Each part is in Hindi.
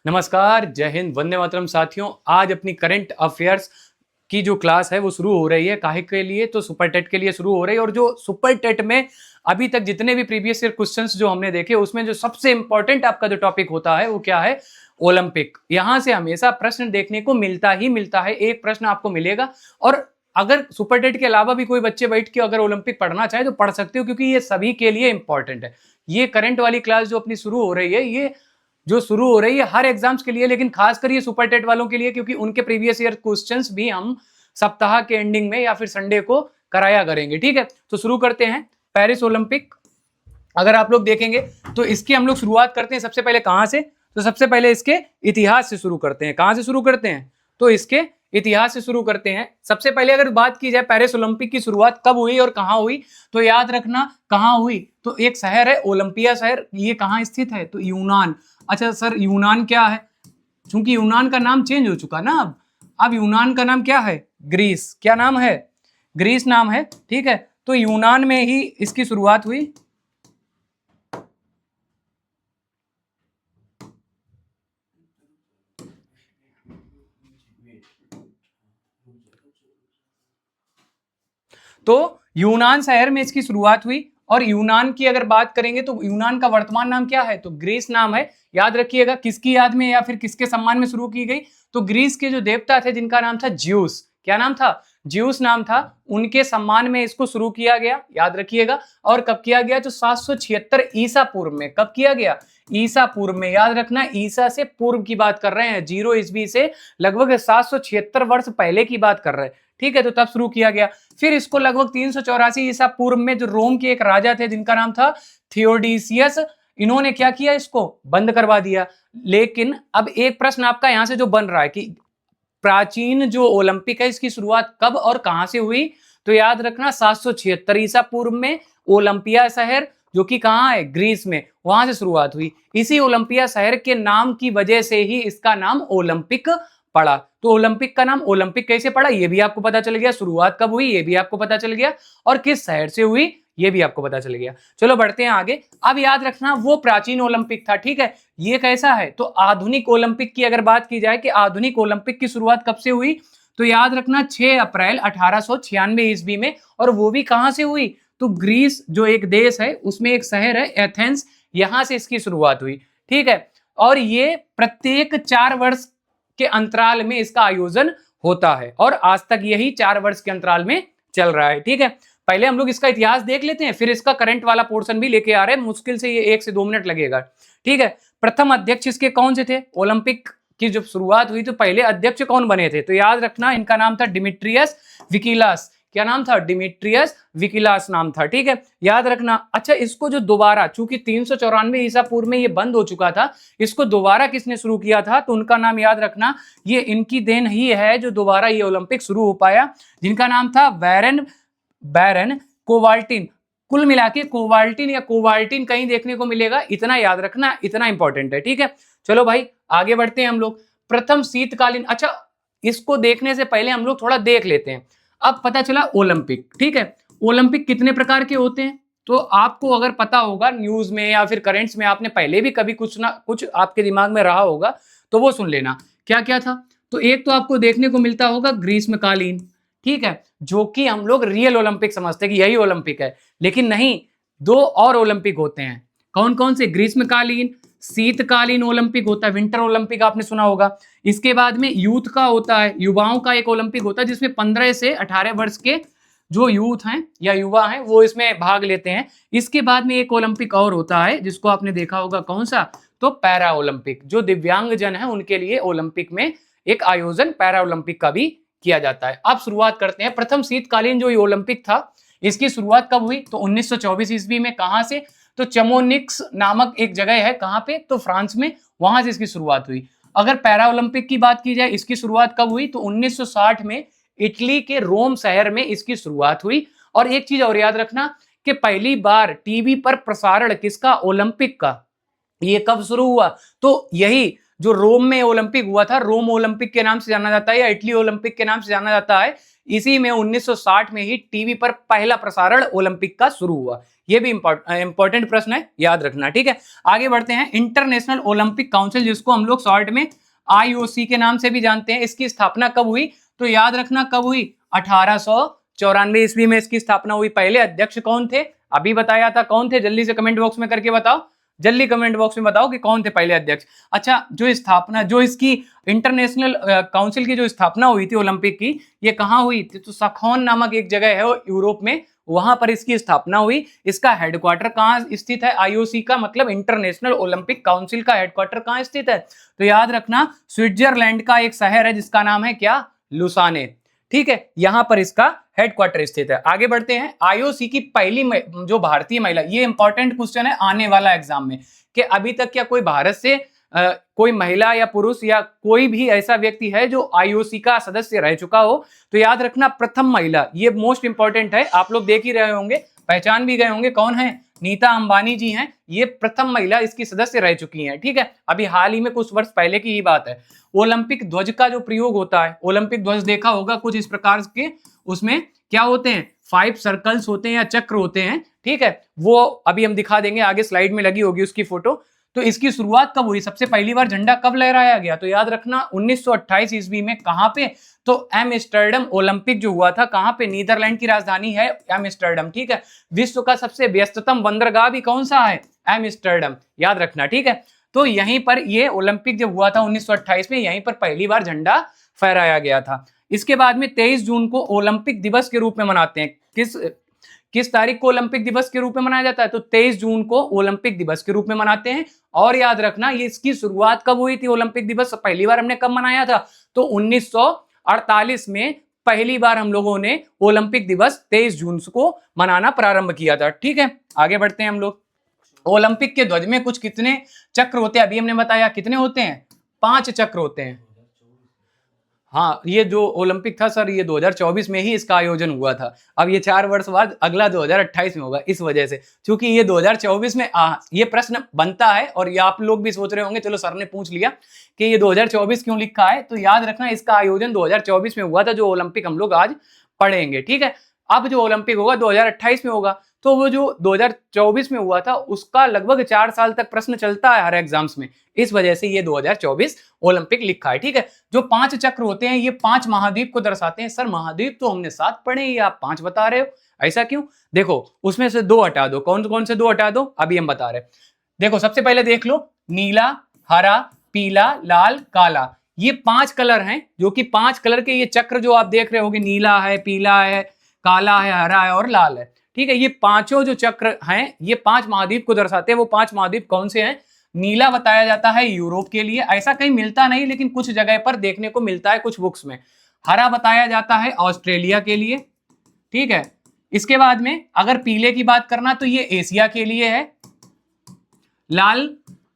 नमस्कार, जय हिंद, वंदे मातरम साथियों। आज अपनी करंट अफेयर्स की जो क्लास है वो शुरू हो रही है। काहे के लिए? तो सुपर टेट के लिए शुरू हो रही है। और जो सुपर टेट में अभी तक जितने भी प्रीवियस ईयर क्वेश्चंस जो हमने देखे उसमें जो सबसे इंपॉर्टेंट आपका जो टॉपिक होता है वो क्या है? ओलंपिक। यहां से हमेशा प्रश्न देखने को मिलता ही मिलता है, एक प्रश्न आपको मिलेगा। और अगर सुपर टेट के अलावा भी कोई बच्चे बैठ के अगर ओलंपिक पढ़ना चाहे तो पढ़ सकते हो, क्योंकि ये सभी के लिए इंपॉर्टेंट है। ये करंट वाली क्लास जो अपनी शुरू हो रही है, ये जो शुरू हो रही है हर एग्जाम्स के लिए, लेकिन खासकर ये सुपर टेट वालों के लिए, क्योंकि उनके प्रीवियस ईयर क्वेश्चंस भी हम सप्ताह के एंडिंग में या फिर संडे को कराया करेंगे। ठीक है, तो शुरू करते हैं। पेरिस ओलंपिक अगर आप लोग देखेंगे तो इसकी हम लोग शुरुआत करते हैं सबसे पहले कहां से? तो सबसे पहले इसके इतिहास से शुरू करते हैं। कहां से शुरू करते हैं? तो इसके इतिहास से शुरू करते हैं। सबसे पहले अगर बात की जाए पेरिस ओलंपिक की शुरुआत कब हुई और कहां हुई, तो याद रखना कहां हुई। तो एक शहर है ओलंपिया शहर, ये कहां स्थित है? तो यूनान। अच्छा सर, यूनान क्या है? क्योंकि यूनान का नाम चेंज हो चुका ना, अब यूनान का नाम क्या है? ग्रीस। क्या नाम है? ग्रीस नाम है। ठीक है, तो यूनान में ही इसकी शुरुआत हुई। तो यूनान शहर में इसकी शुरुआत हुई। और यूनान की अगर बात करेंगे तो यूनान का वर्तमान नाम क्या है? तो ग्रीस नाम है। याद रखिएगा किसकी याद में या फिर किसके सम्मान में शुरू की गई? तो ग्रीस के जो देवता थे जिनका नाम था ज्यूस। क्या नाम था? ज्यूस नाम था। उनके सम्मान में इसको शुरू किया गया, याद रखिएगा। और कब किया गया? तो 776 ईसा पूर्व में। कब किया गया? ईसा पूर्व में। याद रखना ईसा से पूर्व की बात कर रहे हैं, 0 ईस्वी से लगभग 776 वर्ष पहले की बात कर रहे हैं। ठीक है, तो तब शुरू किया गया। फिर इसको लगभग 384 ईसा पूर्व में जो रोम के एक राजा थे जिनका नाम था थियोडीसियस, इन्होंने क्या किया? इसको बंद करवा दिया। लेकिन अब एक प्रश्न आपका यहां से जो बन रहा है कि प्राचीन जो ओलंपिक है इसकी शुरुआत कब और कहां से हुई? तो याद रखना 776 ईसा पूर्व में ओलंपिया शहर, जो कि कहां है? ग्रीस में, वहां से शुरुआत हुई। इसी ओलंपिया शहर के नाम की वजह से ही इसका नाम ओलंपिक पड़ा। तो ओलंपिक का नाम ओलंपिक कैसे पड़ा ये भी आपको पता चल गया, शुरुआत कब हुई ये भी आपको पता चल गया, और किस शहर से हुई ये भी आपको पता चल गया। चलो बढ़ते हैं आगे। अब याद रखना वो प्राचीन ओलंपिक था। ठीक है, ये कैसा है? तो आधुनिक ओलंपिक की अगर बात की जाए कि आधुनिक ओलंपिक की शुरुआत कब से हुई, तो याद रखना 6 अप्रैल 1896 ईस्वी में। और वो भी कहां से हुई? तो ग्रीस जो एक देश है उसमें एक शहर है एथेंस, यहां से इसकी शुरुआत हुई। ठीक है, और ये प्रत्येक 4 वर्ष के अंतराल में इसका आयोजन होता है, और आज तक यही 4 वर्ष के अंतराल में चल रहा है। ठीक है, पहले हम लोग इसका इतिहास देख लेते हैं, फिर इसका करंट वाला पोर्शन भी लेके आ रहे हैं। मुश्किल से ये 1 से 2 मिनट लगेगा। ठीक है, प्रथम अध्यक्ष इसके कौन से थे? ओलंपिक की जब शुरुआत हुई तो पहले अध्यक्ष कौन बने थे? तो याद रखना इनका नाम था डिमिट्रियस विकिलास। क्या नाम था? डिमिट्रियस विकिलास नाम था। ठीक है, याद रखना। अच्छा, इसको जो दोबारा, चूंकि 394 ईसा पूर्व में ये बंद हो चुका था, इसको दोबारा किसने शुरू किया था? तो उनका नाम याद रखना, ये इनकी देन ही है जो दोबारा ये ओलंपिक शुरू हो पाया, जिनका नाम था बैरन कोवाल्टिन। कुल मिला के कोवाल्टिन या कोवाल्टिन कहीं देखने को मिलेगा, इतना याद रखना, इतना इंपॉर्टेंट है। ठीक है, चलो भाई आगे बढ़ते हैं हम लोग। प्रथम शीतकालीन, अच्छा इसको देखने से पहले हम लोग थोड़ा देख लेते हैं। अब पता चला ओलंपिक। ठीक है, ओलंपिक कितने प्रकार के होते हैं? तो आपको अगर पता होगा न्यूज में या फिर करंट्स में, आपने पहले भी कभी कुछ ना कुछ आपके दिमाग में रहा होगा, तो वो सुन लेना। क्या क्या था? तो एक तो आपको देखने को मिलता होगा ग्रीष्मकालीन। ठीक है, जो कि हम लोग रियल ओलंपिक समझते हैं कि यही ओलंपिक है, लेकिन नहीं, 2 और ओलंपिक होते हैं। कौन कौन से? ग्रीष्मकालीन, शीतकालीन ओलंपिक होता है, विंटर ओलंपिक आपने सुना होगा। इसके बाद में यूथ का होता है, युवाओं का एक ओलंपिक होता है जिसमें 15 से 18 वर्ष के जो यूथ हैं या युवा हैं वो इसमें भाग लेते हैं। इसके बाद में एक ओलंपिक और होता है जिसको आपने देखा होगा, कौन सा? तो पैरा ओलंपिक, जो दिव्यांग जन है उनके लिए ओलंपिक में एक आयोजन पैरा ओलंपिक का भी किया जाता है। अब शुरुआत करते हैं। प्रथम शीतकालीन जो ये ओलंपिक था, इसकी शुरुआत कब हुई? तो 1924 ईस्वी में। कहां से? तो चमोनिक्स नामक एक जगह है, कहां पे? तो फ्रांस में, वहां से इसकी शुरुआत हुई। अगर पैरा ओलंपिक की बात की जाए, इसकी शुरुआत कब हुई? तो 1960 में इटली के रोम शहर में इसकी शुरुआत हुई। और एक चीज और याद रखना कि पहली बार टीवी पर प्रसारण किसका? ओलंपिक का। ये कब शुरू हुआ? तो यही जो रोम में ओलंपिक हुआ था, रोम ओलंपिक के नाम से जाना जाता है या इटली ओलंपिक के नाम से जाना जाता है, इसी में 1960 में ही टीवी पर पहला प्रसारण ओलंपिक का शुरू हुआ। ये भी इंपॉर्टेंट प्रश्न है, याद रखना। ठीक है, आगे बढ़ते हैं। इंटरनेशनल ओलंपिक काउंसिल, जिसको हम लोग शॉर्ट में IOC के नाम से भी जानते हैं, इसकी स्थापना कब हुई? तो याद रखना कब हुई? 1894 ईस्वी में इसकी स्थापना हुई। पहले अध्यक्ष कौन थे? अभी बताया था। कौन थे? जल्दी से कमेंट बॉक्स में करके बताओ, जल्दी कमेंट बॉक्स में बताओ कि कौन थे पहले अध्यक्ष। अच्छा, जो इसकी इंटरनेशनल काउंसिल की जो स्थापना हुई थी ओलंपिक की, ये कहाँ हुई थी? तो सखोन नामक एक जगह है यूरोप में, वहां पर इसकी स्थापना हुई। इसका हेडक्वार्टर कहाँ स्थित है? IOC का मतलब इंटरनेशनल ओलंपिक काउंसिल का हेडक्वार्टर कहाँ स्थित है? तो याद रखना स्विट्जरलैंड का एक शहर है जिसका नाम है क्या? लुसाने। ठीक है, यहां पर इसका हेडक्वार्टर स्थित है। आगे बढ़ते हैं। IOC की पहली जो भारतीय महिला, ये इंपॉर्टेंट क्वेश्चन है आने वाला एग्जाम में, कि अभी तक क्या कोई भारत से कोई महिला या पुरुष या कोई भी ऐसा व्यक्ति है जो IOC का सदस्य रह चुका हो? तो याद रखना प्रथम महिला, ये मोस्ट इंपॉर्टेंट है, आप लोग देख ही रहे होंगे, पहचान भी गए होंगे कौन है? नीता अंबानी जी हैं। ये प्रथम महिला इसकी सदस्य रह चुकी हैं। ठीक है, अभी हाल ही में कुछ वर्ष पहले की ही बात है। ओलंपिक ध्वज का जो प्रयोग होता है, ओलंपिक ध्वज देखा होगा कुछ इस प्रकार के, उसमें क्या होते हैं? 5 सर्कल्स होते हैं या चक्र होते हैं। ठीक है, वो अभी हम दिखा देंगे, आगे स्लाइड में लगी होगी उसकी फोटो। तो इसकी शुरुआत कब हुई? सबसे पहली बार झंडा कब लहराया गया? तो याद रखना 1928 ईस्वी में। कहां पे? तो एम्स्टर्डम ओलंपिक जो हुआ था, कहां पे? नीदरलैंड की राजधानी है एम्स्टर्डम। ठीक है, विश्व का सबसे व्यस्ततम बंदरगाह भी कौन सा है? एम्स्टर्डम, याद रखना। ठीक है, तो यहीं पर ये ओलंपिक जब हुआ था 1928 में, यहीं पर पहली बार झंडा फहराया गया था। इसके बाद में 23 जून को ओलंपिक दिवस के रूप में मनाते हैं। किस तारीख को ओलंपिक दिवस के रूप में मनाया जाता है? तो 23 जून को ओलंपिक दिवस के रूप में मनाते हैं। और याद रखना ये इसकी शुरुआत कब हुई थी? ओलंपिक दिवस पहली बार हमने कब मनाया था? तो 1948 में पहली बार हम लोगों ने ओलंपिक दिवस 23 जून को मनाना प्रारंभ किया था। ठीक है, आगे बढ़ते हैं हम लोग। ओलंपिक के ध्वज में कुछ कितने चक्र होते हैं? अभी हमने बताया कितने होते हैं? 5 चक्र होते हैं। हाँ, ये जो ओलंपिक था सर, ये 2024 में ही इसका आयोजन हुआ था। अब ये 4 वर्ष बाद अगला 2028 में होगा, इस वजह से, क्योंकि ये 2024 में ये प्रश्न बनता है। और ये आप लोग भी सोच रहे होंगे, चलो सर ने पूछ लिया कि ये 2024 क्यों लिखा है, तो याद रखना इसका आयोजन 2024 में हुआ था, जो ओलंपिक हम लोग आज पढ़ेंगे। ठीक है, अब जो ओलंपिक होगा 2028 में होगा। तो वो जो 2024 में हुआ था उसका लगभग 4 साल तक प्रश्न चलता है हर एग्जाम्स में, इस वजह से ये 2024 ओलंपिक लिखा है। ठीक है, जो 5 चक्र होते हैं ये 5 महाद्वीप को दर्शाते हैं। सर महाद्वीप तो हमने 7 पढ़े, ये आप 5 बता रहे हो, ऐसा क्यों? देखो उसमें से 2 हटा दो। कौन कौन से 2 हटा दो? अभी हम बता रहे। देखो सबसे पहले देख लो, नीला, हरा, पीला, लाल, काला, ये 5 कलर हैं, जो कि 5 कलर के ये चक्र जो आप देख रहे होगे, नीला है, पीला है, काला है, हरा है और लाल है। ठीक है, ये पांचों जो चक्र हैं ये 5 महाद्वीप को दर्शाते हैं। वो 5 महाद्वीप कौन से हैं? नीला बताया जाता है यूरोप के लिए, ऐसा कहीं मिलता नहीं लेकिन कुछ जगह पर देखने को मिलता है कुछ बुक्स में। हरा बताया जाता है ऑस्ट्रेलिया के लिए। ठीक है, इसके बाद में अगर पीले की बात करना तो ये एशिया के लिए है। लाल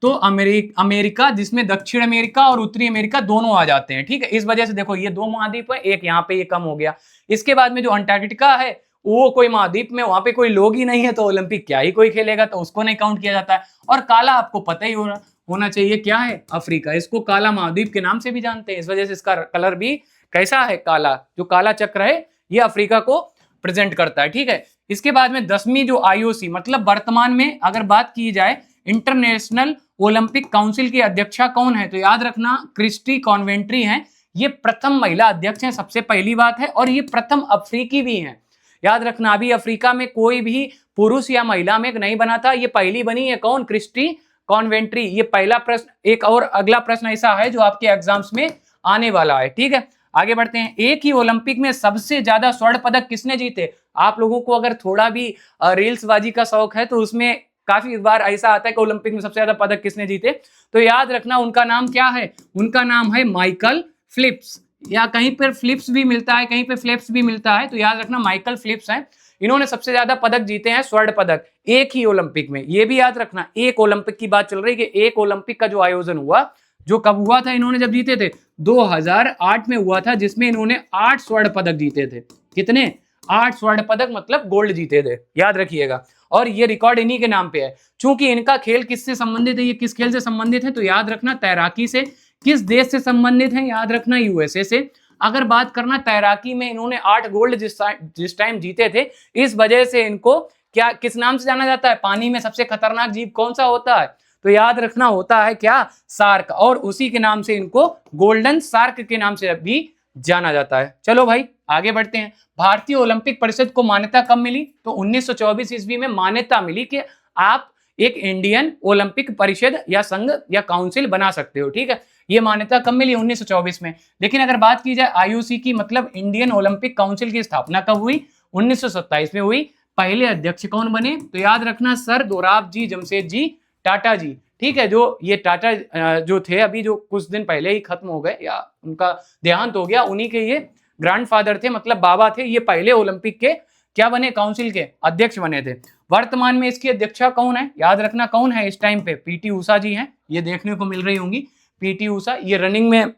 तो अमेरिका, जिसमें दक्षिण अमेरिका और उत्तरी अमेरिका दोनों आ जाते हैं। ठीक है, इस वजह से देखो ये 2 महाद्वीप है, एक यहाँ पे ये कम हो गया। इसके बाद में जो अंटार्कटिका है वो कोई महाद्वीप में, वहां पे कोई लोग ही नहीं है, तो ओलंपिक क्या ही कोई खेलेगा, तो उसको नहीं काउंट किया जाता है। और काला आपको पता ही होना चाहिए क्या है? अफ्रीका। इसको काला महाद्वीप के नाम से भी जानते हैं, इस वजह से इसका कलर भी कैसा है? काला। जो काला चक्र है ये अफ्रीका को प्रेजेंट करता है। ठीक है, इसके बाद में 10वीं जो IOC, मतलब वर्तमान में अगर बात की जाए इंटरनेशनल ओलंपिक काउंसिल की अध्यक्षा कौन है? तो याद रखना क्रिस्टी कॉन्वेंट्री हैं। ये प्रथम महिला अध्यक्ष हैं, सबसे पहली बात है, और ये प्रथम अफ्रीकी भी हैं। याद रखना अभी अफ्रीका में कोई भी पुरुष या महिला में नहीं बना था, ये पहली बनी है। कौन? क्रिस्टी कॉन्वेंट्री। ये पहला प्रश्न। एक और अगला प्रश्न ऐसा है जो आपके एग्जाम्स में आने वाला है। ठीक है, आगे बढ़ते हैं। एक ही ओलंपिक में सबसे ज्यादा स्वर्ण पदक किसने जीते? आप लोगों को अगर थोड़ा भी रील्स बाजी का शौक है तो उसमें काफी बार ऐसा आता है कि ओलंपिक में सबसे ज्यादा पदक किसने जीते, तो याद रखना उनका नाम क्या है? उनका नाम है माइकल फिलिप्स, या कहीं पर फिलिप्स भी मिलता है, कहीं पे फिलिप्स भी मिलता है, तो याद रखना माइकल फिलिप्स हैं। इन्होंने सबसे ज्यादा पदक जीते हैं, स्वर्ण पदक, एक ही ओलंपिक में। ये भी याद रखना, एक ओलंपिक की बात चल रही है कि एक ओलंपिक का जो आयोजन हुआ, जो कब हुआ था, इन्होंने जब जीते थे 2008 में हुआ था, जिसमें इन्होंने 8 स्वर्ण पदक जीते थे। कितने? 8 स्वर्ण पदक मतलब गोल्ड जीते थे, याद रखिएगा। और ये रिकॉर्ड इन्हीं के नाम पे है। चूंकि इनका खेल किससे संबंधित है, ये किस खेल से संबंधित है, तो याद रखना तैराकी से। किस देश से संबंधित है, याद रखना यूएसए से। अगर बात करना तैराकी में इन्होंने 8 गोल्ड जिस टाइम जीते थे, इस वजह से इनको क्या किस नाम से जाना जाता है, पानी में सबसे खतरनाक जीव कौन सा होता है, तो याद रखना होता है क्या, शार्क। और उसी के नाम से इनको गोल्डन शार्क के नाम से भी जाना जाता है। चलो भाई आगे बढ़ते हैं। भारतीय ओलंपिक परिषद को मान्यता कब मिली, तो 1924 ईस्वी में मान्यता मिली कि आप एक इंडियन ओलंपिक परिषद या संघ या काउंसिल बना सकते हो, ठीक है। ये मान्यता कब मिली, 1924 में। लेकिन अगर बात की जाए आईओसी की, मतलब इंडियन ओलंपिक काउंसिल की स्थापना कब हुई, 1927 में हुई। पहले अध्यक्ष कौन बने, तो याद रखना सर दोराबजी जमशेदजी टाटा जी, ठीक है। जो ये टाटा जो थे, अभी जो कुछ दिन पहले ही खत्म हो गए या उनका देहांत हो गया, उन्हीं के ये ग्रैंडफादर थे, मतलब बाबा थे। ये पहले ओलंपिक के क्या बने, काउंसिल के अध्यक्ष बने थे। वर्तमान में इसकी अध्यक्षा कौन है, याद रखना कौन है इस टाइम पे, पीटी उषा जी हैं। ये देखने को मिल रही होंगी पीटी उषा। ये रनिंग में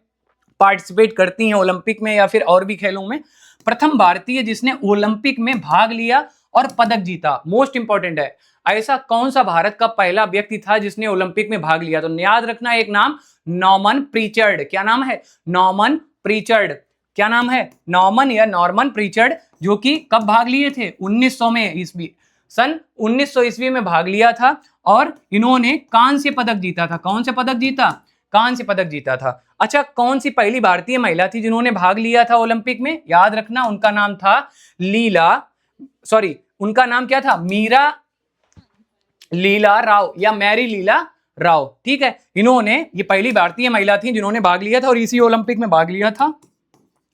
पार्टिसिपेट करती हैं ओलंपिक में या फिर और भी खेलों में। प्रथम भारतीय जिसने ओलंपिक में भाग लिया और पदक जीता, मोस्ट इंपॉर्टेंट है। ऐसा कौन सा भारत का पहला व्यक्ति था जिसने ओलंपिक में भाग लिया, तो याद रखना एक नाम, नॉर्मन प्रीचर्ड। क्या नाम है, नॉर्मन प्रीचर्ड। क्या नाम है, नॉर्मन या नॉर्मन प्रीचर्ड, जो कि कब भाग लिए थे, 1900 में ईस्वी, सन 1900 ईस्वी में भाग लिया था। और इन्होंने कांस्य पदक जीता था। कौन से पदक जीता, कांस्य पदक जीता था। अच्छा, कौन सी पहली भारतीय महिला थी जिन्होंने भाग लिया था ओलंपिक में, याद रखना उनका नाम था उनका नाम क्या था, मीरा लीला राव या मैरी लीला राव, ठीक है। इन्होंने, ये पहली भारतीय महिला थी जिन्होंने भाग लिया था और इसी ओलंपिक में भाग लिया था।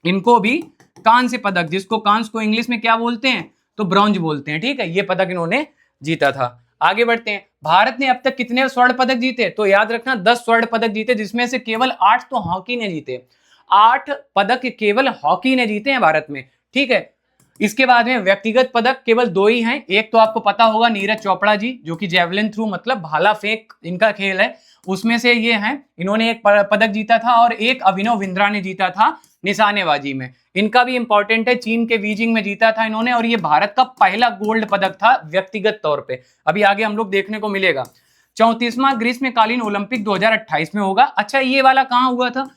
इनको भी कांस्य पदक, जिसको कांस्य को इंग्लिश में क्या बोलते हैं, तो ब्रॉन्ज बोलते हैं, ठीक है। ये पदक इन्होंने जीता था। आगे बढ़ते हैं। भारत ने अब तक कितने स्वर्ण पदक जीते, तो याद रखना 10 स्वर्ण पदक जीते, जिसमें से केवल 8 तो हॉकी ने जीते। 8 पदक केवल हॉकी ने जीते हैं भारत में, ठीक है। इसके बाद में व्यक्तिगत पदक केवल 2 ही हैं। एक तो आपको पता होगा नीरज चोपड़ा जी, जो कि जेवलिन थ्रू मतलब भाला फेंक इनका खेल है, उसमें से ये हैं, इन्होंने एक पदक जीता था। और एक अभिनव बिंद्रा ने जीता था निशानेबाजी में, इनका भी इंपॉर्टेंट है, चीन के बीजिंग में जीता था इन्होंने। और ये भारत का पहला गोल्ड पदक था व्यक्तिगत तौर पे। अभी आगे हम लोग देखने को मिलेगा। 34वां ग्रीष्मकालीन ओलंपिक 2028 में होगा। अच्छा, ये वाला कहाँ हुआ था,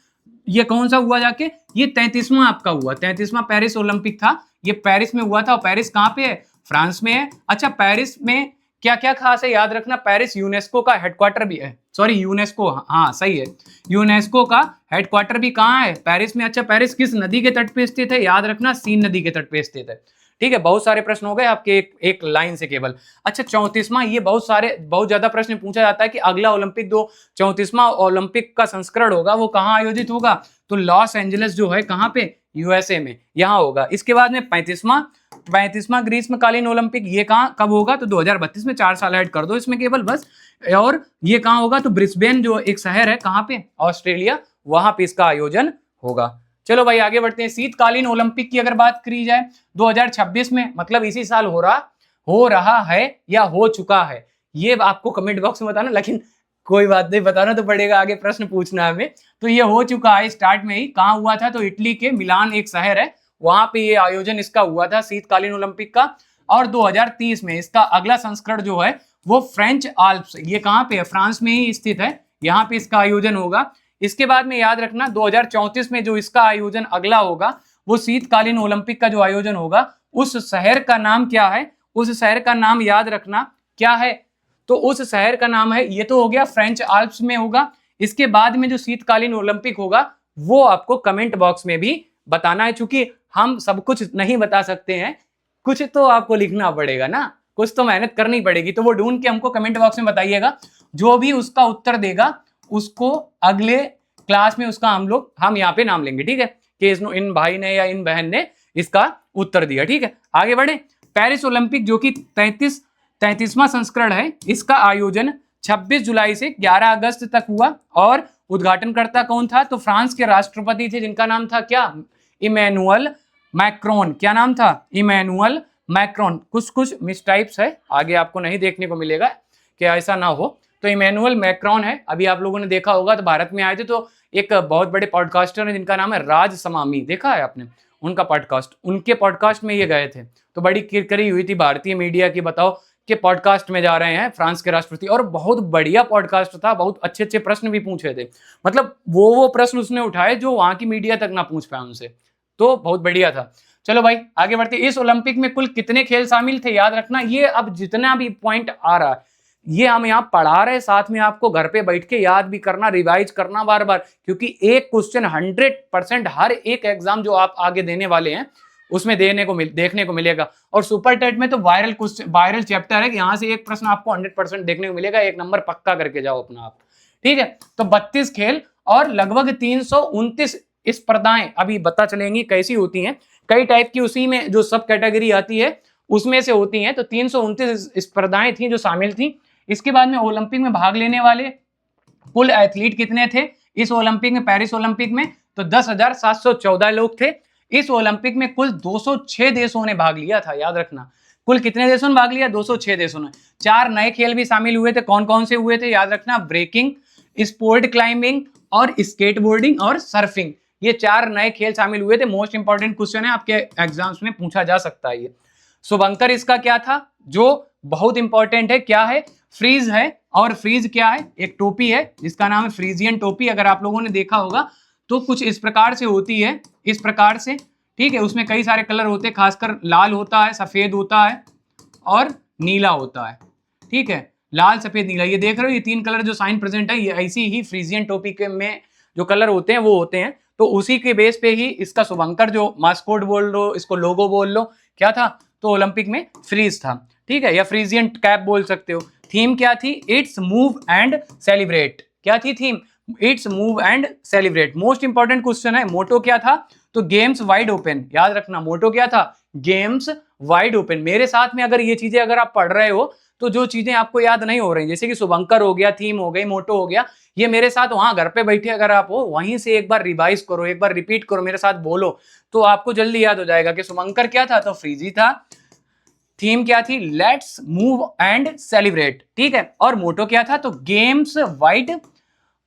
ये कौन सा हुआ जाके, ये 33वां आपका हुआ, 33वां पेरिस ओलंपिक था, ये पेरिस में हुआ था। और पेरिस कहाँ पे है, फ्रांस में है। अच्छा, पेरिस में क्या क्या खास है, याद रखना पेरिस यूनेस्को का हेडक्वार्टर भी है, सॉरी यूनेस्को, हाँ सही है, यूनेस्को का हेडक्वार्टर भी कहाँ है, पेरिस में। अच्छा, पेरिस किस नदी के तट पे स्थित है, याद रखना सीन नदी के तट पे स्थित है, ठीक है। बहुत सारे प्रश्न हो गए आपके एक लाइन से केवल। अच्छा, 34वां, ये बहुत ज्यादा प्रश्न पूछा जाता है कि अगला ओलंपिक 34वां ओलंपिक का संस्करण होगा वो कहाँ आयोजित होगा, तो लॉस एंजलिस जो है, कहाँ पे, यूएसए में, यहाँ होगा। इसके बाद में 35वां ग्रीष्मकालीन ओलंपिक, ये कहाँ कब होगा, तो 2032 में, 4 साल ऐड कर दो इसमें केवल बस। और ये कहाँ होगा, तो ब्रिस्बेन जो एक शहर है, कहाँ पे, ऑस्ट्रेलिया, वहां पे इसका आयोजन होगा। चलो भाई आगे बढ़ते हैं। शीतकालीन ओलंपिक की अगर बात करी जाए 2026 में, मतलब इसी साल हो रहा है या हो चुका है, ये आपको कमेंट बॉक्स में बताना, लेकिन कोई बात नहीं, बताना तो पड़ेगा, आगे प्रश्न पूछना है हमें। तो ये हो चुका है स्टार्ट में ही। कहाँ हुआ था, तो इटली के मिलान एक शहर है, वहां पे ये आयोजन इसका हुआ था शीतकालीन ओलंपिक का। और 2030 में इसका अगला संस्करण जो है वो फ्रेंच आल्प्स, ये कहाँ पे है, फ्रांस में ही स्थित है, यहाँ पे इसका आयोजन होगा। इसके बाद में याद रखना 2034 में जो इसका आयोजन अगला होगा, वो शीतकालीन ओलंपिक का जो आयोजन होगा, उस शहर का नाम क्या है, उस शहर का नाम याद रखना क्या है, तो उस शहर का नाम है, ये तो हो गया फ्रेंच आल्प्स में होगा। इसके बाद में जो शीतकालीन ओलंपिक होगा वो आपको कमेंट बॉक्स में भी बताना है, चूंकि हम सब कुछ नहीं बता सकते हैं, कुछ तो आपको लिखना पड़ेगा ना, कुछ तो मेहनत करनी पड़ेगी। तो वो ढूंढ के हमको कमेंट बॉक्स में बताइएगा, जो भी उसका उत्तर देगा उसको अगले क्लास में उसका हम यहाँ पे नाम लेंगे, ठीक है, कि इन भाई ने या इन बहन ने इसका उत्तर दिया, ठीक है। आगे बढ़े। पेरिस ओलंपिक जो कि 33वां संस्करण है, इसका आयोजन 26 जुलाई से 11 अगस्त तक हुआ। और उद्घाटनकर्ता कौन था, तो फ्रांस के राष्ट्रपति थे, जिनका नाम था क्या, इमैनुअल मैक्रोन। क्या नाम था, इमैनुअल मैक्रोन। कुछ मिसटाइप्स है, आगे आपको नहीं देखने को मिलेगा कि ऐसा ना हो। तो इमैनुअल मैक्रोन है। अभी आप लोगों ने देखा होगा, तो भारत में आए थे, तो एक बहुत बड़े पॉडकास्टर है जिनका नाम है राज समामी, देखा है आपने, उनका पॉडकास्ट, उनके पॉडकास्ट में ये गए थे, तो बड़ी किरकिरी हुई थी भारतीय मीडिया की, बताओ कि पॉडकास्ट में जा रहे हैं फ्रांस के राष्ट्रपति। और बहुत बढ़िया पॉडकास्ट था, बहुत अच्छे अच्छे प्रश्न भी पूछे थे, मतलब वो प्रश्न उसने उठाए जो वहां की मीडिया तक ना पूछ पाए उनसे, तो बहुत बढ़िया था। चलो भाई आगे बढ़ते। इस ओलंपिक में कुल कितने खेल शामिल थे, याद रखना। ये अब जितना भी पॉइंट आ रहा है ये हम यहाँ पढ़ा रहे, साथ में आपको घर पे बैठ के याद भी करना, रिवाइज करना बार बार, क्योंकि एक क्वेश्चन 100% हर एक एग्जाम जो आप आगे देने वाले हैं उसमें देखने को मिलेगा। और सुपर टेट में तो वायरल क्वेश्चन, वायरल चैप्टर है कि यहाँ से एक प्रश्न आपको 100% देखने को मिलेगा, एक नंबर पक्का करके जाओ अपना आप, ठीक है। तो 32 खेल और लगभग 329 स्पर्धाएं अभी बता चलेंगी कैसी होती हैं, कई टाइप की उसी में जो सब कैटेगरी आती है उसमें से होती हैं। तो 329 स्पर्धाएं थी जो शामिल थी। इसके बाद में ओलंपिक में भाग लेने वाले कुल एथलीट कितने थे इस ओलंपिक में, पेरिस ओलंपिक में, तो 10,714 लोग थे। इस ओलंपिक में कुल 206 देशों ने भाग लिया था, याद रखना। कुल कितने देशों ने भाग लिया, 206 देशों ने। 4 नए खेल भी शामिल हुए थे, कौन कौन से हुए थे, याद रखना। ब्रेकिंग, स्पोर्ट क्लाइंबिंग और स्केटबोर्डिंग और सर्फिंग, ये 4 नए खेल शामिल हुए थे। मोस्ट इंपॉर्टेंट क्वेश्चन है, आपके एग्जाम्स में पूछा जा सकता है ये। शुभंकर इसका क्या था, जो बहुत इंपॉर्टेंट है, क्या है, फ्रीज है। और फ्रीज क्या है, एक टोपी है जिसका नाम है फ्रीजियन टोपी। अगर आप लोगों ने देखा होगा तो कुछ इस प्रकार से होती है, इस प्रकार से, ठीक है। उसमें कई सारे कलर होते हैं, खासकर लाल होता है, सफेद होता है और नीला होता है, ठीक है। लाल, सफेद, नीला, ये देख रहे हो, ये 3 कलर जो साइन प्रेजेंट है, ये ऐसी ही फ्रीजियन टोपी के में जो कलर होते हैं वो होते हैं। तो उसी के बेस पे ही इसका शुभंकर जो मास्कोट बोल लो, इसको लोगो बोल लो, क्या था, तो ओलंपिक में फ्रीज था, ठीक है, या फ्रीजियन कैप बोल सकते हो। थीम क्या थी, इट्स मूव एंड सेलिब्रेट। क्या थी theme, it's move and celebrate. Most important question है, मोटो क्या था, तो गेम्स वाइड ओपन, याद रखना। मोटो क्या था, गेम्स वाइड ओपन। मेरे साथ में अगर ये चीजें अगर आप पढ़ रहे हो तो जो चीजें आपको याद नहीं हो रही, जैसे कि शुभंकर हो गया, थीम हो गई, मोटो हो गया, ये मेरे साथ वहां घर पे बैठे अगर आप हो, वहीं से एक बार रिवाइज करो, एक बार रिपीट करो, मेरे साथ बोलो, तो आपको जल्दी याद हो जाएगा कि शुभंकर क्या था, तो फ्रीजी था। थीम क्या थी, लेट्स मूव एंड सेलिब्रेट, ठीक है। और मोटो क्या था, तो गेम्स वाइड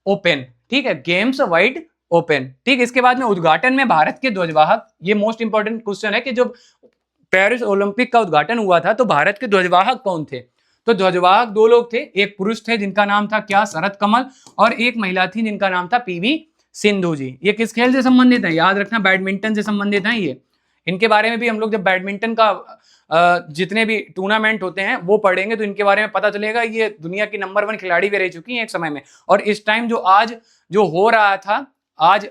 ओपन, ठीक है, गेम्स वाइड ओपन, ठीक। इसके बाद में उद्घाटन में भारत के ध्वजवाहक, ये मोस्ट इंपॉर्टेंट क्वेश्चन है कि जब पेरिस ओलंपिक का उद्घाटन हुआ था तो भारत के ध्वजवाहक कौन थे, तो ध्वजवाहक 2 लोग थे, एक पुरुष थे जिनका नाम था क्या, शरद कमल, और एक महिला थी जिनका नाम था पीवी सिंधु जी। ये किस खेल से संबंधित है, याद रखना, बैडमिंटन से संबंधित है ये। इनके बारे में भी हम लोग जब बैडमिंटन का जितने भी टूर्नामेंट होते हैं वो पढ़ेंगे तो इनके बारे में पता चलेगा। ये दुनिया की नंबर 1 खिलाड़ी भी रह चुकी हैं एक समय में। और इस टाइम जो आज जो हो रहा था, आज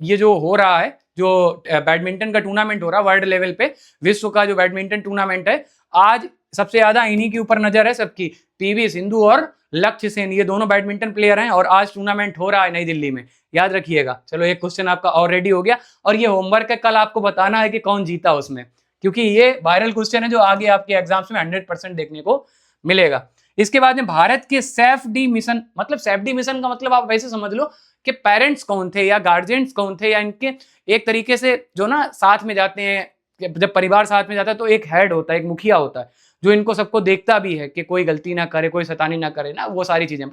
ये जो हो रहा है, जो बैडमिंटन का टूर्नामेंट हो रहा है वर्ल्ड लेवल पे, विश्व का जो बैडमिंटन टूर्नामेंट है, आज सबसे ज्यादा इन्हीं के ऊपर नजर है सबकी, पीवी सिंधु और लक्ष्य सेन, ये दोनों बैडमिंटन प्लेयर हैं। और आज टूर्नामेंट हो रहा है नई दिल्ली में, याद रखिएगा। चलो एक क्वेश्चन आपका ऑलरेडी हो गया, और ये होमवर्क है, कल आपको बताना है कि कौन जीता उसमें, क्योंकि ये वायरल क्वेश्चन है जो आगे आपके एग्जाम्स में 100% देखने को मिलेगा। इसके बाद में भारत के सेफ डी मिशन, मतलब सेफ डी मिशन का मतलब आप वैसे समझ लो कि पेरेंट्स कौन थे या गार्जियंस कौन थे, या इनके एक तरीके से जो ना साथ में जाते हैं, जब परिवार साथ में जाता है तो एक हेड होता है, एक मुखिया होता है जो इनको सबको देखता भी है कि कोई गलती ना करे, कोई शैतानी ना करे ना, वो सारी चीजें।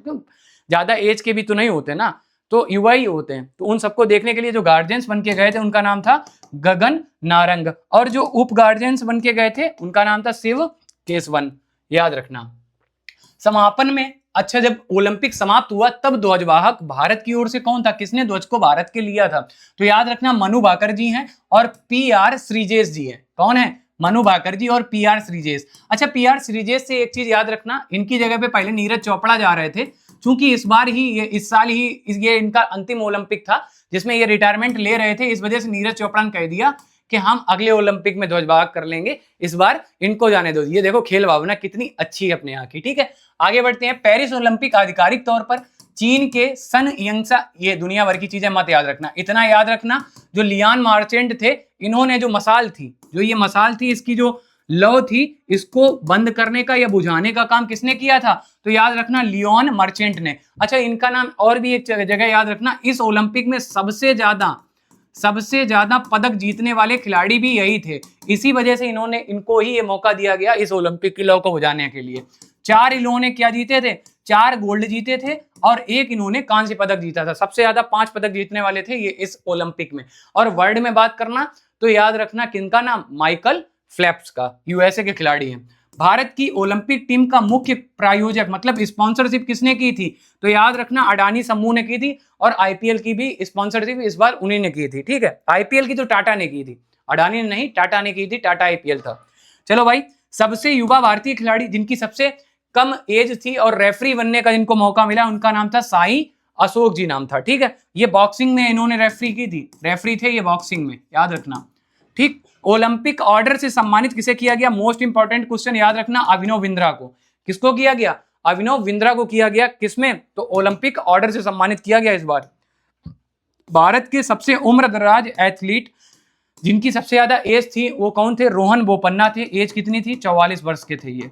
ज्यादा एज के भी तो नहीं होते ना, तो युवा ही होते हैं। तो उन सबको देखने के लिए जो गार्जियंस बन के गए थे उनका नाम था गगन नारंग, और जो उप गार्जियंस बन के गए थे उनका नाम था शिव केशवन, याद रखना। समापन में, अच्छा, जब ओलंपिक समाप्त हुआ तब ध्वजवाहक भारत की ओर से कौन था, किसने ध्वज को भारत के लिया था, तो याद रखना मनु भाकर जी हैं और पीआर श्रीजेश जी हैं। कौन है, मनु भाकर जी और पीआर श्रीजेश। अच्छा, पीआर श्रीजेश से एक चीज याद रखना, इनकी जगह पे पहले नीरज चोपड़ा जा रहे थे, क्योंकि इस साल ही ये इनका अंतिम ओलंपिक था जिसमें ये रिटायरमेंट ले रहे थे। इस वजह से नीरज चोपड़ा ने कह दिया कि हम अगले ओलंपिक में ध्वजवाहक कर लेंगे, इस बार इनको जाने दो। ये देखो खेल भावना कितनी अच्छी है अपने यहाँ की, ठीक है। आगे बढ़ते हैं। पेरिस ओलंपिक आधिकारिक तौर पर चीन के सन यंगसा, ये दुनिया भर की चीजें मत याद रखना, इतना याद रखना, जो लियान मार्चेंट थे, इन्होंने जो मसाल थी, जो ये मसाल थी, इसकी जो लौ थी, इसको बंद करने का या बुझाने का काम किसने किया था, तो याद रखना लियोन मर्चेंट ने। अच्छा, इनका नाम और भी एक जगह याद रखना, इस ओलंपिक में सबसे ज्यादा पदक जीतने वाले खिलाड़ी भी यही थे, इसी वजह से इनको ही ये मौका दिया गया इस ओलंपिक की लौ को बुझाने के लिए। 4 इन्होंने क्या जीते थे, 4 गोल्ड जीते थे और एक इन्होंने कांस्य पदक जीता था। सबसे ज्यादा 5 पदक जीतने वाले थे ये इस ओलंपिक में। और वर्ल्ड में बात करना तो याद रखना किनका नाम, माइकल फेल्प्स का, यूएसए के खिलाड़ी हैं। भारत की ओलंपिक टीम का मुख्य प्रायोजक मतलब स्पॉन्सरशिप किसने की थी, तो याद रखना अडानी समूह ने की थी, और आईपीएल की भी स्पॉन्सरशिप इस बार उन्हीं ने की थी। ठीक है, आईपीएल की तो टाटा ने की थी, अडानी ने नहीं, टाटा ने की थी, टाटा आईपीएल था। चलो भाई, सबसे युवा भारतीय खिलाड़ी जिनकी सबसे कम एज थी और रेफरी बनने का जिनको मौका मिला, उनका नाम था साई अशोक जी नाम था। ठीक है, ये बॉक्सिंग में इन्होंने रेफरी की थी, रेफरी थे ये बॉक्सिंग में, याद रखना। ठीक, ओलंपिक ऑर्डर से सम्मानित किसे किया गया, मोस्ट इंपॉर्टेंट क्वेश्चन याद रखना, अभिनव बिंद्रा को। किसको किया गया, अभिनव बिंद्रा को किया गया। किसमें, तो ओलंपिक ऑर्डर से सम्मानित किया गया इस बार। भारत के सबसे उम्रदराज एथलीट जिनकी सबसे ज्यादा एज थी वो कौन थे, रोहन बोपन्ना थे। एज कितनी थी, 44 वर्ष के थे ये।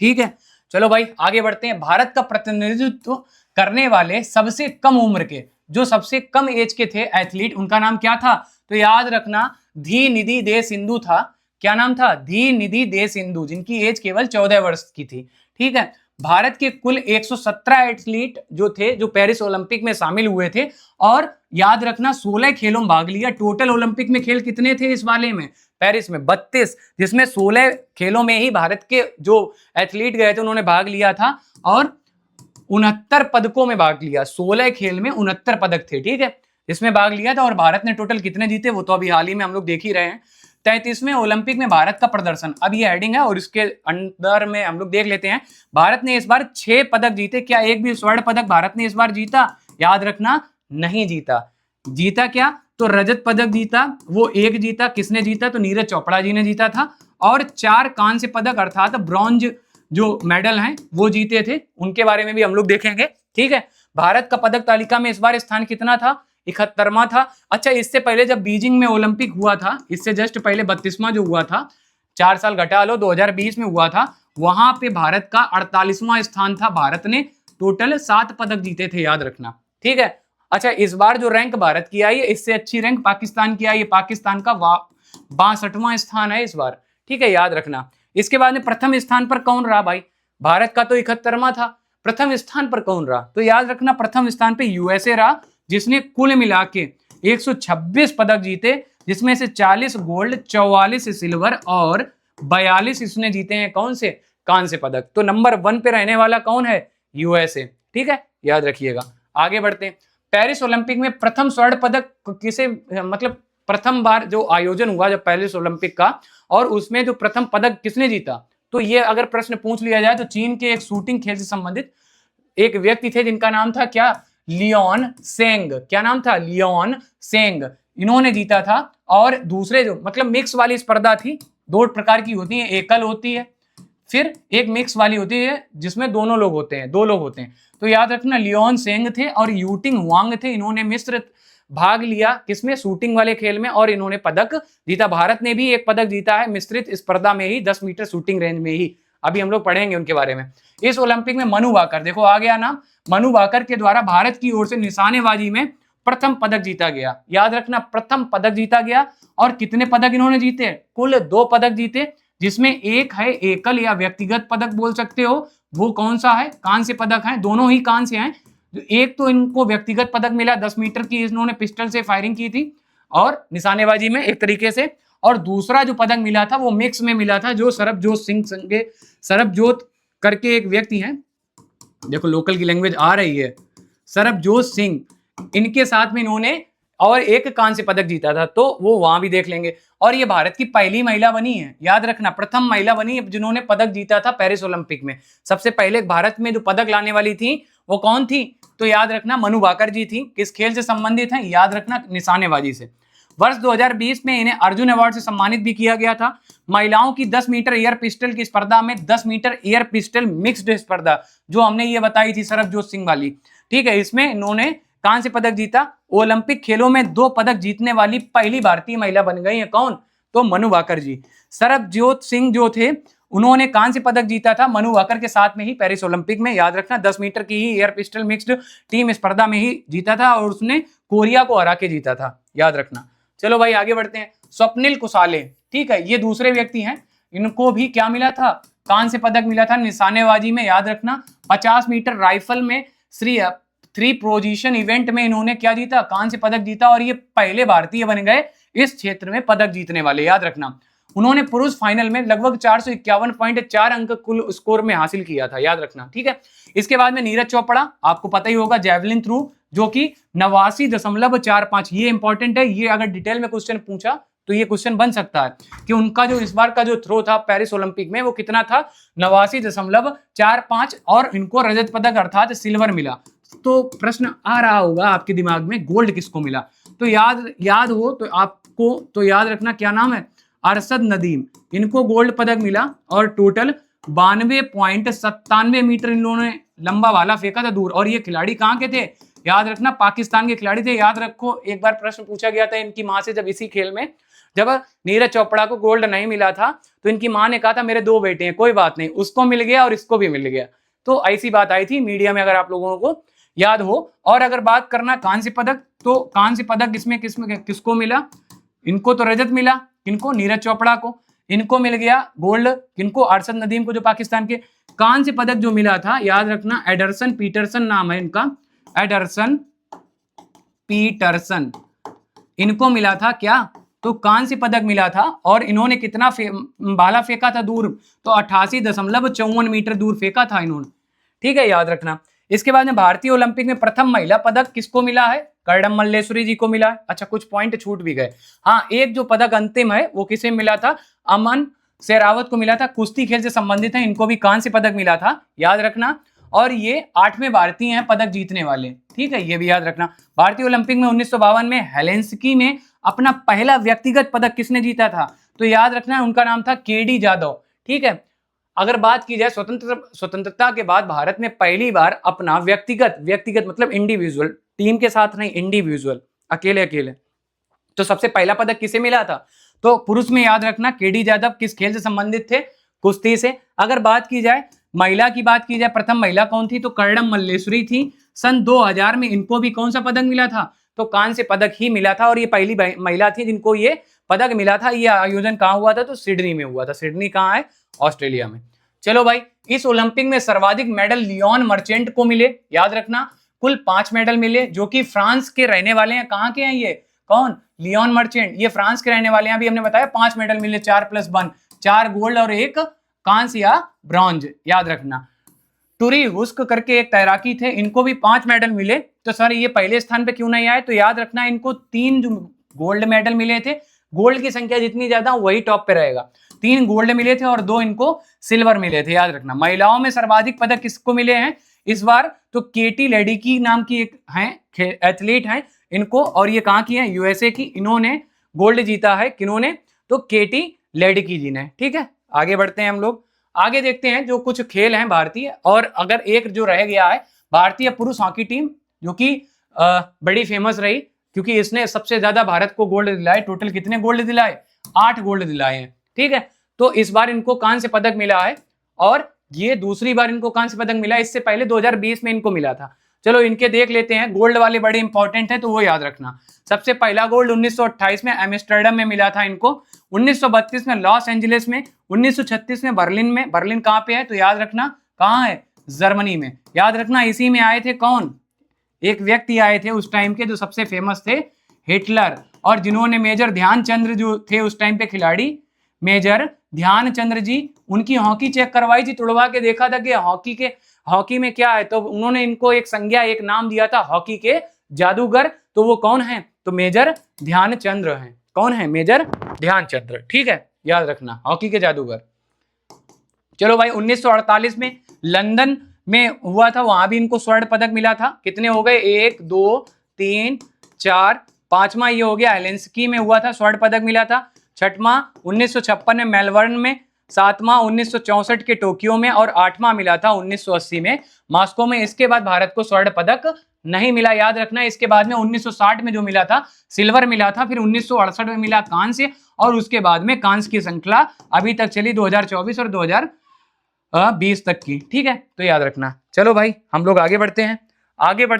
ठीक है, चलो भाई आगे बढ़ते हैं। भारत का प्रतिनिधित्व करने वाले सबसे कम उम्र के, जो सबसे कम एज के थे एथलीट, उनका नाम क्या था, तो याद रखना धी निधि दे सिंधु था। क्या नाम था, धी निधि दे सिंधु, जिनकी एज केवल 14 वर्ष की थी। ठीक है, भारत के कुल 117 एथलीट जो थे जो पेरिस ओलंपिक में शामिल हुए थे, और याद रखना 16 खेलों में भाग लिया। टोटल ओलंपिक में खेल कितने थे इस वाले में, पेरिस में 32, जिसमें 16 खेलों में ही भारत के जो एथलीट गए थे उन्होंने भाग लिया था, और 69 पदकों में भाग लिया। 16 खेल में 69 पदक थे। ठीक है, इसमें भाग लिया था। और भारत ने टोटल कितने जीते वो तो अभी हाल ही में हम लोग देख ही रहे हैं। 33वें ओलंपिक में भारत का प्रदर्शन, अब ये हेडिंग है और इसके अंदर में हम लोग देख लेते हैं। भारत ने इस बार 6 पदक जीते। क्या एक भी स्वर्ण पदक भारत ने इस बार जीता, याद रखना नहीं जीता। जीता क्या, तो रजत पदक जीता, वो एक जीता। किसने जीता, तो नीरज चोपड़ा जी ने जीता था। और 4 कांस्य पदक अर्थात ब्रॉन्ज जो मेडल हैं वो जीते थे, उनके बारे में भी हम लोग देखेंगे। ठीक है, भारत का पदक तालिका में इस बार स्थान कितना था, 71वां था। अच्छा, इससे पहले जब बीजिंग में ओलंपिक हुआ था, इससे जस्ट पहले 32वां जो हुआ था, 4 साल घटा लो, 2020 में हुआ था, वहां पे भारत का 48वां स्थान था। भारत ने टोटल 7 पदक जीते थे, याद रखना। ठीक है, अच्छा इस बार जो रैंक भारत की आई है, इससे अच्छी रैंक पाकिस्तान की आई है। पाकिस्तान का 62वां स्थान है इस बार। ठीक है, याद रखना। इसके बाद में प्रथम स्थान पर कौन रहा भाई, भारत का तो 71वां था, प्रथम स्थान पर कौन रहा, तो याद रखना प्रथम स्थान पे यूएसए रहा, जिसने कुल मिला के 126 पदक जीते, जिसमें से 40 गोल्ड, 44 सिल्वर और 42 इसने जीते हैं कौन से, कांस्य पदक। तो नंबर 1 पे रहने वाला कौन है, यूएसए। ठीक है, याद रखिएगा। आगे बढ़ते हैं। पेरिस ओलंपिक में प्रथम स्वर्ण पदक किसे, मतलब प्रथम बार जो आयोजन हुआ जब पेरिस ओलंपिक का, और उसमें जो प्रथम पदक किसने जीता, तो ये अगर प्रश्न पूछ लिया जाए तो चीन के एक शूटिंग खेल से संबंधित एक व्यक्ति थे जिनका नाम था क्या, लियोन सेंग। क्या नाम था, लियोन सेंग, इन्होंने जीता था। और दूसरे जो मतलब मिक्स वाली स्पर्धा थी, 2 प्रकार की होती है, एकल होती है, फिर एक मिक्स वाली होती है जिसमें दोनों लोग होते हैं, 2 लोग होते हैं। तो याद रखना लियोन सेंग थे और यूटिंग वांग थे, इन्होंने मिस्र भाग लिया किसमें, शूटिंग वाले खेल में, और इन्होंने पदक जीता। भारत ने भी एक पदक जीता है मिश्रित स्पर्धा में ही, 10 मीटर शूटिंग रेंज में ही, अभी हम लोग पढ़ेंगे उनके बारे में। इस ओलंपिक में मनु भाकर, देखो आ गया नाम, मनु भाकर के द्वारा भारत की ओर से निशानेबाजी में प्रथम पदक जीता गया। याद रखना प्रथम पदक जीता गया। और कितने पदक इन्होंने जीते, कुल 2 पदक जीते, जिसमें एक है एकल या व्यक्तिगत पदक बोल सकते हो, वो कौन सा है, कांस्य पदक है, दोनों ही कांस्य हैं। एक तो इनको व्यक्तिगत पदक मिला, 10 मीटर की इन्होंने पिस्टल से फायरिंग की थी और निशानेबाजी में एक तरीके से, और दूसरा जो पदक मिला था वो मिक्स में मिला था, जो सरबजोत सिंह संगे, सरबजोत करके एक व्यक्ति हैं, देखो लोकल की लैंग्वेज आ रही है, सरबजोत सिंह, इनके साथ में इन्होंने और एक कांस्य पदक जीता था, तो वो वहां भी देख लेंगे। और ये भारत की पहली महिला बनी है, याद रखना प्रथम महिला बनी है जिन्होंने पदक जीता था पेरिस ओलंपिक में। सबसे पहले भारत में जो पदक लाने वाली थी वो कौन थी, तो याद रखना मनु भाकर जी थी। किस खेल से संबंधित है, याद रखना निशानेबाजी से। वर्ष 2020 में इन्हें अर्जुन अवार्ड से सम्मानित भी किया गया था। महिलाओं की 10 मीटर एयर पिस्टल की स्पर्धा में 10 मीटर एयर पिस्टल मिक्स्ड स्पर्धा जो हमने ये बताई थी सरबजोत सिंह वाली, ठीक है, इसमें इन्होंने कांस्य पदक जीता। ओलंपिक खेलों में 2 पदक जीतने वाली पहली भारतीय महिला बन गई है, कौन, तो मनु भाकर जी। सरबजोत सिंह जो थे उन्होंने कांस्य पदक जीता था मनु भाकर के साथ में ही पेरिस ओलंपिक में, याद रखना 10 मीटर की ही एयर पिस्टल मिक्स्ड टीम स्पर्धा में ही जीता था, और उसने कोरिया को हरा के जीता था, याद रखना। चलो भाई आगे बढ़ते हैं। स्वप्निल कुसाले, ठीक है, ये दूसरे व्यक्ति हैं, इनको भी क्या मिला था, कांस्य पदक मिला था निशानेबाजी में, याद रखना। 50 मीटर राइफल में थ्री पोजीशन इवेंट में इन्होंने क्या जीता, कांस्य पदक जीता, और ये पहले भारतीय बन गए इस क्षेत्र में पदक जीतने वाले, याद रखना। उन्होंने पुरुष फाइनल में लगभग 451.4 अंक कुल स्कोर में हासिल किया था, याद रखना, ठीक है। इसके बाद में नीरज चोपड़ा, आपको पता ही होगा, जेवलिन थ्रू, जो कि 89.45, ये इंपॉर्टेंट है, ये अगर डिटेल में क्वेश्चन पूछा तो ये क्वेश्चन बन सकता है कि उनका जो इस बार का जो थ्रो था पेरिस ओलंपिक में वो कितना था, 89.45, और इनको रजत पदक अर्थात सिल्वर मिला। तो प्रश्न आ रहा होगा आपके दिमाग में, गोल्ड किसको मिला, तो याद हो तो आपको तो याद रखना क्या नाम है, अरशद नदीम, इनको गोल्ड पदक मिला, और टोटल 92.97 मीटर इन्होंने लंबा भाला फेंका था दूर, और ये खिलाड़ी कहाँ के थे, याद रखना पाकिस्तान के खिलाड़ी थे। याद रखो, एक बार प्रश्न पूछा गया था इनकी माँ से, जब इसी खेल में जब नीरज चोपड़ा को गोल्ड नहीं मिला था तो इनकी माँ ने कहा था मेरे 2 बेटे हैं, कोई बात नहीं, उसको मिल गया और इसको भी मिल गया। तो ऐसी बात आई थी मीडिया में, अगर आप लोगों को याद हो। और अगर बात करना कांस्य पदक, तो कांस्य पदक इसमें किसको मिला, इनको तो रजत मिला, किनको, नीरज चोपड़ा को, इनको मिल गया गोल्ड, किनको, अरशद नदीम को जो पाकिस्तान के। कांस्य पदक जो मिला था, याद रखना, एडरसन पीटरसन नाम है इनका, एडरसन पीटरसन, इनको मिला था क्या, तो कांस्य पदक मिला था। और इन्होंने कितना भाला फेंका था दूर, तो 88.54 मीटर दूर फेंका था इन्होंने, ठीक है, याद रखना। इसके बाद में भारतीय ओलंपिक में प्रथम महिला पदक किसको मिला है, कर्डम मल्लेश्वरी जी को मिला है। अच्छा, कुछ पॉइंट छूट भी गए, हाँ, एक जो पदक अंतिम है वो किसे मिला था, अमन शेरावत को मिला था, कुश्ती खेल से संबंधित है, इनको भी कांस्य पदक मिला था, याद रखना। और ये 8वें भारतीय हैं पदक जीतने वाले, ठीक है, ये भी याद रखना। भारतीय ओलंपिक में 1952 में हेलेंस्की में अपना पहला व्यक्तिगत पदक किसने जीता था, तो याद रखना उनका नाम था केडी जाधव, ठीक है। अगर बात की जाए स्वतंत्रता के बाद भारत ने पहली बार अपना व्यक्तिगत मतलब इंडिविजुअल, टीम के साथ नहीं, इंडिविजुअल, अकेले, तो सबसे पहला पदक किसे मिला था, तो पुरुष में याद रखना केडी जाधव, किस खेल से संबंधित थे, कुश्ती से। अगर बात की जाए महिला की बात की जाए, प्रथम महिला कौन थी, तो कर्डम मल्लेश्वरी थी। सन 2000 में इनको भी कौन सा पदक मिला था, तो कांस्य पदक ही मिला था, और ये पहली महिला थी जिनको ये पदक मिला था। ये आयोजन कहाँ हुआ था, तो सिडनी में हुआ था। सिडनी कहाँ है, ऑस्ट्रेलिया में। चलो भाई, इस ओलंपिक में सर्वाधिक मेडल लियोन मर्चेंट को मिले, याद रखना, कुल 5 मेडल मिले, जो कि फ्रांस के रहने वाले हैं। कहाँ के हैं ये, कौन, लियोन मर्चेंट, ये फ्रांस के रहने वाले हैं। अभी हमने बताया 5 मेडल मिले, 4+1, 4 गोल्ड और 1 कांस्य या ब्रॉन्ज, याद रखना। टूरी हुस्क करके एक तैराकी थे, इनको भी 5 मेडल मिले। तो सर ये पहले स्थान पे क्यों नहीं आए, तो याद रखना इनको 3 जो गोल्ड मेडल मिले थे, गोल्ड की संख्या जितनी ज्यादा वही टॉप पे रहेगा। 3 गोल्ड मिले थे और 2 इनको सिल्वर मिले थे, याद रखना। महिलाओं में सर्वाधिक पदक किसको मिले हैं इस बार, तो केटी लेडिकी नाम की एक हैं एथलीट हैं इनको, और ये कहाँ की है, यूएसए की। इन्होंने गोल्ड जीता है, किन्होंने, तो केटी लेडिकी जी ने, ठीक है। आगे बढ़ते हैं हम लोग, आगे देखते हैं जो कुछ खेल हैं भारतीय। और अगर एक जो रह गया है, भारतीय पुरुष हॉकी टीम, जो कि बड़ी फेमस रही, क्योंकि इसने सबसे ज्यादा भारत को गोल्ड दिलाए। टोटल कितने गोल्ड दिलाए, 8 गोल्ड दिलाए हैं, ठीक है। तो इस बार इनको कांस्य पदक मिला है, और ये दूसरी बार इनको कांस्य पदक मिला है। इससे पहले 2020 में इनको मिला था। चलो इनके देख लेते हैं, गोल्ड वाले बड़े इंपॉर्टेंट है, तो वो याद रखना। सबसे पहला गोल्ड 1928 में एम्स्टर्डम में मिला था इनको, 1932 में लॉस एंजलिस में, 1936 में बर्लिन में। बर्लिन कहाँ पे है, तो याद रखना कहाँ है, जर्मनी में, याद रखना। इसी में आए थे कौन, एक व्यक्ति आए थे उस टाइम के जो सबसे फेमस थे, हिटलर, और जिन्होंने मेजर ध्यानचंद्र जो थे उस टाइम पे खिलाड़ी, मेजर ध्यानचंद्र जी, उनकी हॉकी चेक करवाई थी, तुड़वा के देखा था कि हॉकी में क्या है, तो उन्होंने इनको एक संज्ञा, एक नाम दिया था, हॉकी के जादूगर। तो वो कौन है, तो मेजर ध्यानचंद्र हैं। कौन है, मेजर ध्यानचंद्र, ठीक है, याद रखना, हॉकी के जादूगर। चलो भाई, 1948 में लंदन में हुआ था, वहां भी इनको स्वर्ण पदक मिला था। कितने हो गए, 1 2 3 4, 5वां ये हो गया, हेलेंस्की में हुआ था, स्वर्ण पदक मिला था। 6वां 1956 में मेलबर्न में, 7वां 1964 के टोक्यो में, और 8वां मिला था 1980 में मॉस्को में। इसके बाद भारत को स्वर्ण पदक नहीं मिला, याद रखना। इसके बाद में 1960 में जो मिला था सिल्वर मिला था, फिर 1968 में मिला कांस्य, और उसके बाद में कांस्य की श्रृंखला अभी तक चली 2024 और 2020 तक की, ठीक है, तो याद रखना। चलो भाई, हम लोग आगे बढ़ते हैं,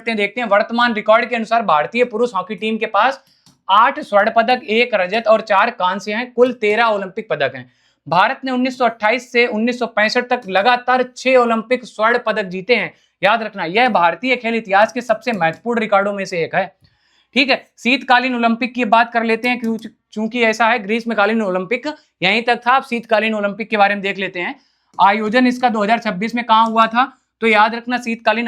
देखते हैं वर्तमान रिकॉर्ड के अनुसार भारतीय पुरुष हॉकी टीम के पास 8 स्वर्ण पदक, 1 रजत और 4 कांस्य हैं, कुल 13 ओलंपिक पदक हैं। भारत ने 1928 से 1965 तक लगातार 6 ओलंपिक स्वर्ण पदक जीते हैं, याद रखना यह भारतीय खेल इतिहास के सबसे महत्वपूर्ण रिकॉर्डों में से एक है। ठीक है, शीतकालीन ओलंपिक की बात कर लेते हैं, क्योंकि ऐसा है ग्रीष्मकालीन ओलंपिक यहीं तक था। आप शीतकालीन ओलंपिक के बारे में देख लेते हैं। आयोजन इसका 2026 में कहाँ हुआ था, तो याद रखना शीतकालीन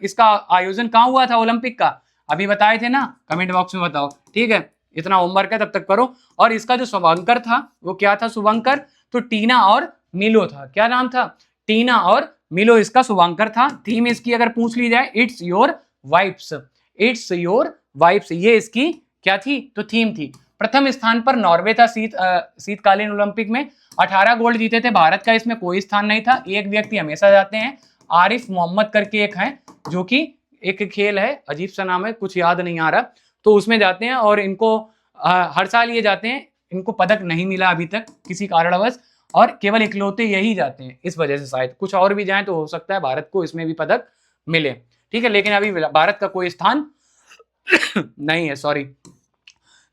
इसका आयोजन कहाँ हुआ था ओलंपिक का, अभी बताए थे ना, कमेंट बॉक्स में बताओ। ठीक है, इतना होमवर्क है तब तक करो। और इसका जो शुभंकर था वो क्या था शुभंकर, तो टीना और मिलो था। क्या नाम था, टीना और मिलो इसका शुभंकर था। थीम इसकी अगर पूछ ली जाए, it's your wife's, it's your wife's, ये इसकी क्या थी, तो थीम थी। प्रथम स्थान पर नॉर्वे था शीतकालीन ओलंपिक में, 18 गोल्ड जीते थे। भारत का इसमें कोई स्थान नहीं था। एक व्यक्ति हमेशा जाते हैं, आरिफ मोहम्मद करके एक है, जो कि एक खेल है, अजीब सा नाम है, कुछ याद नहीं आ रहा, तो उसमें जाते हैं और इनको हर साल ये जाते हैं। इनको पदक नहीं मिला अभी तक किसी कारणवश, और केवल इकलौते यही जाते हैं, इस वजह से शायद कुछ और भी जाएं तो हो सकता है भारत को इसमें भी पदक मिले। ठीक है, लेकिन अभी भारत का कोई स्थान नहीं है, सॉरी।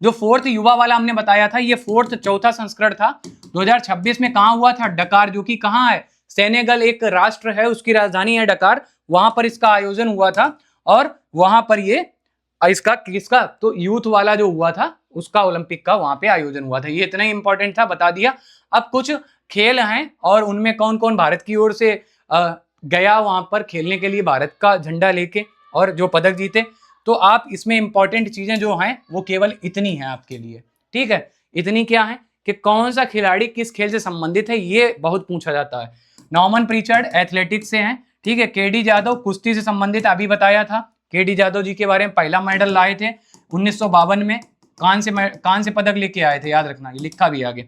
जो फोर्थ युवा वाला हमने बताया था, ये फोर्थ चौथा संस्करण था। 2026 में कहाँ हुआ था, डकार, जो कि कहाँ है, सेनेगल एक राष्ट्र है, उसकी राजधानी है डकार, वहां पर इसका आयोजन हुआ था। और वहां पर ये इसका किसका, तो यूथ वाला जो हुआ था उसका ओलंपिक का वहां पे आयोजन हुआ था। ये इतना ही इंपॉर्टेंट था, बता दिया। अब कुछ खेल हैं और उनमें कौन कौन भारत की ओर से गया वहां पर खेलने के लिए भारत का झंडा लेके, और जो पदक जीते। तो आप इसमें इंपॉर्टेंट चीजें जो हैं वो केवल इतनी हैं आपके लिए। ठीक है, इतनी क्या है कि कौन सा खिलाड़ी किस खेल से संबंधित है, ये बहुत पूछा जाता है। नॉमन प्रीचर्ड एथलेटिक्स से हैं। ठीक है, केडी जादव कुश्ती से संबंधित, अभी बताया था केडी जादव जी के बारे में, पहला मेडल लाए थे 1952 में, कांस्य पदक लेके आए थे, याद रखना, ये लिखा भी आगे।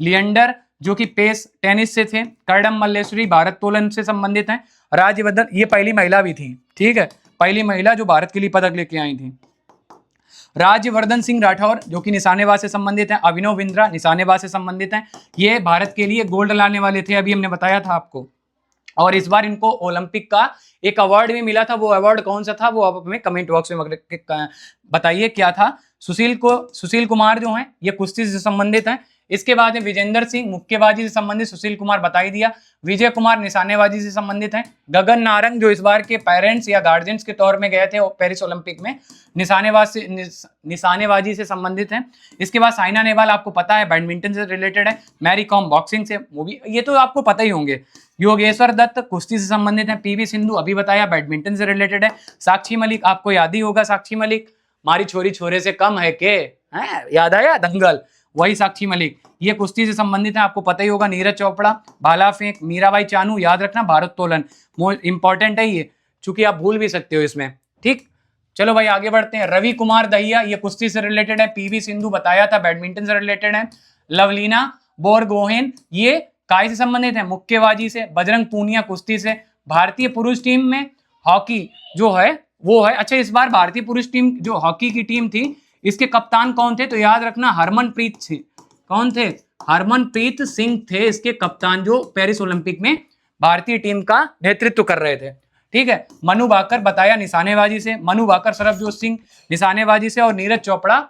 लिएंडर जो कि पेस टेनिस से थे। करडम मल्लेश्वरी भारत्तोलन से संबंधित हैं। राज्यवर्धन, ये पहली महिला भी थी, ठीक है, पहली महिला जो भारत के लिए पदक लेके आई थी। राज्यवर्धन सिंह राठौर जो कि निशानेबाज से संबंधित हैं। अभिनव बिंद्रा निशानेबाज से संबंधित हैं। ये भारत के लिए गोल्ड लाने वाले थे, अभी हमने बताया था आपको। और इस बार इनको ओलंपिक का एक अवार्ड भी मिला था। वो अवार्ड कौन सा था वो आप हमें कमेंट बॉक्स में बताइए क्या था। सुशील कुमार जो हैं ये कुश्ती से संबंधित हैं। इसके बाद में विजेंद्र सिंह मुक्केबाजी से संबंधित, सुशील कुमार बता ही दिया। विजय कुमार निशानेबाजी से संबंधित हैं। गगन नारंग जो इस बार के पेरेंट्स या गार्जियंस के तौर में गए थे पेरिस ओलंपिक में, निशानेबाजी से संबंधित हैं। इसके बाद साइना नेहवाल आपको पता है बैडमिंटन से रिलेटेड है। मैरी कॉम बॉक्सिंग से, वो भी ये तो आपको पता ही होंगे। योगेश्वर दत्त कुश्ती से संबंधित है। पीवी सिंधु अभी बताया बैडमिंटन से रिलेटेड है। साक्षी मलिक आपको याद ही होगा, साक्षी मलिक मारी छोरी छोरे से कम है के, याद आया दंगल, वही साक्षी मलिक, ये कुश्ती से संबंधित है, आपको पता ही होगा। नीरज चोपड़ा भाला फेंक, मीराबाई चानू, याद रखना भारोत्तोलन, मोस्ट इंपॉर्टेंट है ये, चूंकि आप भूल भी सकते हो इसमें। ठीक, चलो भाई आगे बढ़ते हैं। रवि कुमार दहिया ये कुश्ती से रिलेटेड है। पीवी सिंधु बताया था बैडमिंटन से रिलेटेड है। लवलीना बोरगोहेन ये काय से संबंधित है, मुक्केबाजी से। बजरंग पूनिया कुश्ती से। भारतीय पुरुष टीम में हॉकी जो है वो है, अच्छा इस बार भारतीय पुरुष टीम जो हॉकी की टीम थी इसके कप्तान कौन थे, तो याद रखना हरमनप्रीत सिंह। कौन थे, हरमनप्रीत सिंह थे इसके कप्तान, जो पेरिस ओलंपिक में भारतीय टीम का नेतृत्व कर रहे थे। ठीक है, मनु भाकर बताया निशानेबाजी से, मनु भाकर सरबजोत सिंह निशानेबाजी से, और नीरज चोपड़ा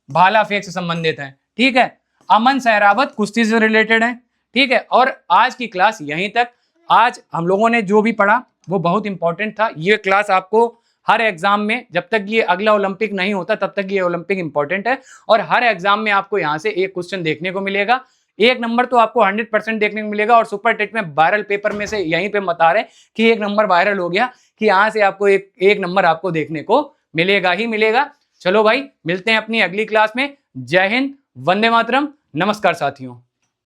भाला फेंक से संबंधित है। ठीक है, अमन सहरावत कुश्ती से रिलेटेड है। ठीक है, और आज की क्लास यहीं तक। आज हम लोगों ने जो भी पढ़ा वो बहुत इंपॉर्टेंट था। ये क्लास आपको हर एग्जाम में, जब तक ये अगला ओलंपिक नहीं होता तब तक ये ओलंपिक इंपॉर्टेंट है, और हर एग्जाम में आपको यहाँ से एक क्वेश्चन देखने को मिलेगा। एक नंबर तो आपको 100% देखने को मिलेगा, और सुपर टेट में वायरल पेपर में से यहीं पे बता रहे कि एक नंबर वायरल हो गया, कि यहाँ से आपको एक नंबर आपको देखने को मिलेगा ही मिलेगा। चलो भाई मिलते हैं अपनी अगली क्लास में। जय हिंद, वंदे मातरम, नमस्कार साथियों।